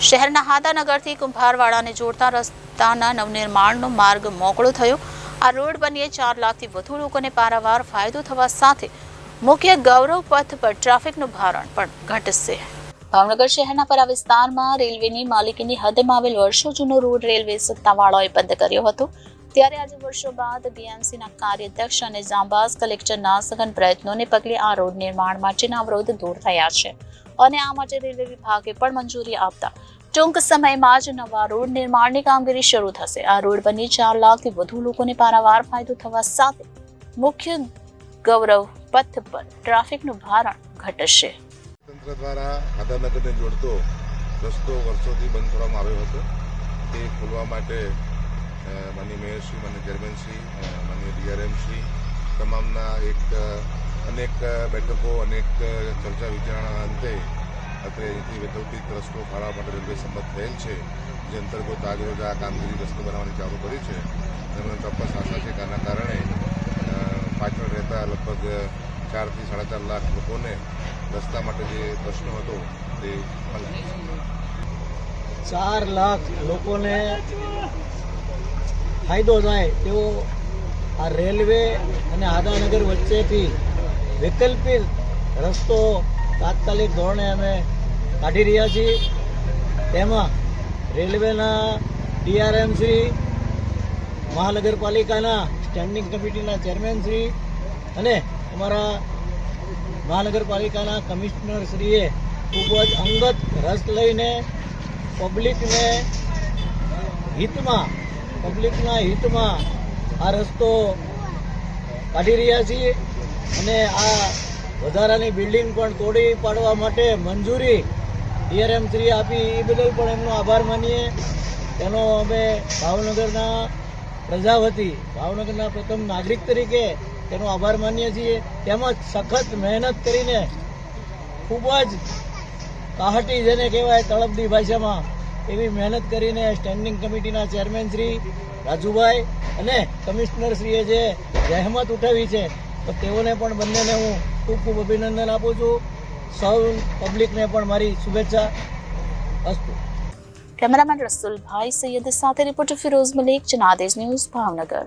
શહેરના હાદાનગરથી કુંભારવાડાને જોડતા રસ્તાના નવનિર્માણનો માર્ગ મોકળો થયો। આ રોડ બનીએ 4 લાખથી વધુ લોકોને પારાવાર ફાયદો થવા સાથે મુખ્ય ગૌરવ પથ પર ટ્રાફિકનું ભારણ પણ ઘટશે। ભાવનગર શહેરના પરા વિસ્તારમાં રેલવેની માલિકીની હદમાં આવેલ વર્ષો જૂનો રોડ રેલવે સત્તાવાળાઓએ બંધ કર્યો હતો। ત્યારે આજે વર્ષો બાદ બીએમસીના કાર્યાધ્યક્ષ અને જાંબાઝ કલેક્ટરના સઘન પ્રયત્નોને પગલે આ રોડ નિર્માણ માટેના અવરોધ દૂર થયા છે અને આ માટે રેલવે વિભાગે પણ મંજૂરી આપતા ટૂંક સમયમાં જ નવા રોડ નિર્માણની કામગીરી શરૂ થશે। આ રોડ બની 4 લાખથી વધુ લોકોને પારાવાર ફાયદો થવા સાથે મુખ્ય ગૌરવ પથ પર ટ્રાફિકનું ભારણ ઘટશે। તંત્ર દ્વારા હાદાનગરને જોડતો રસ્તો વર્ષોથી બંધ કરવામાં આવ્યો હતો। તે ખોલવા માટે માનનીય મેયરશ્રી, માનનીય ચેરમેનશ્રી, માનનીય ડીઆરએમશ્રી તમામના અનેક બેઠકો, અનેક ચર્ચા વિચારણા અંતે અત્યારે અહીંથી વૈકલ્પિક રસ્તો ફાળવવા માટે રેલવે સંમત થયેલ છે, જે અંતર્ગત આજરોજ આ કામગીરી રસ્તો બનાવવાની ચાલુ કરી છે। અને મને ચોક્કસ આશા છે કે આના કારણે પાછળ રહેતા લગભગ 4 થી 4.5 લાખ લોકોને રસ્તા માટે જે પ્રશ્ન હતો તે હલ થશે। 4 લાખ લોકોને ફાયદો થાય તેવો આ રેલવે અને હાદાનગર વચ્ચેથી વૈકલ્પિક રસ્તો તાત્કાલિક ધોરણે અમે કાઢી રહ્યા છીએ। તેમાં રેલવેના ડીઆરએમ શ્રી, મહાનગરપાલિકાના સ્ટેન્ડિંગ કમિટીના ચેરમેન શ્રી અને અમારા મહાનગરપાલિકાના કમિશનર શ્રીએ ખૂબ જ અંગત રસ લઈને પબ્લિકના હિતમાં આ રસ્તો કાઢી રહ્યા છીએ અને આ વધારાની બિલ્ડિંગ પણ તોડી પાડવા માટે મંજૂરી ડીઆરએમ શ્રી આપી, એ બદલ પણ એમનો આભાર માનીએ। તેનો અમે ભાવનગરના પ્રજા વતી, ભાવનગરના પ્રથમ નાગરિક તરીકે તેનો આભાર માનીએ છીએ। તેમજ સખત મહેનત કરીને ખૂબ જ કાહટી જેને કહેવાય તળપદી ભાષામાં એવી મહેનત કરીને સ્ટેન્ડિંગ કમિટીના ચેરમેન શ્રી રાજુભાઈ અને કમિશનરશ્રીએ જે જહેમત ઉઠાવી છે તો તેઓને પણ બંનેને હું ખૂબ ખૂબ અભિનંદન આપું છું। સૌ પબ્લિકને પણ મારી શુભેચ્છા અસ્તુ। કેમેરામેન રસુલભાઈ સૈયદ સાથે રિપોર્ટર ફિરોઝ મલિક, જનાદેશ ન્યૂઝ, ભાવનગર।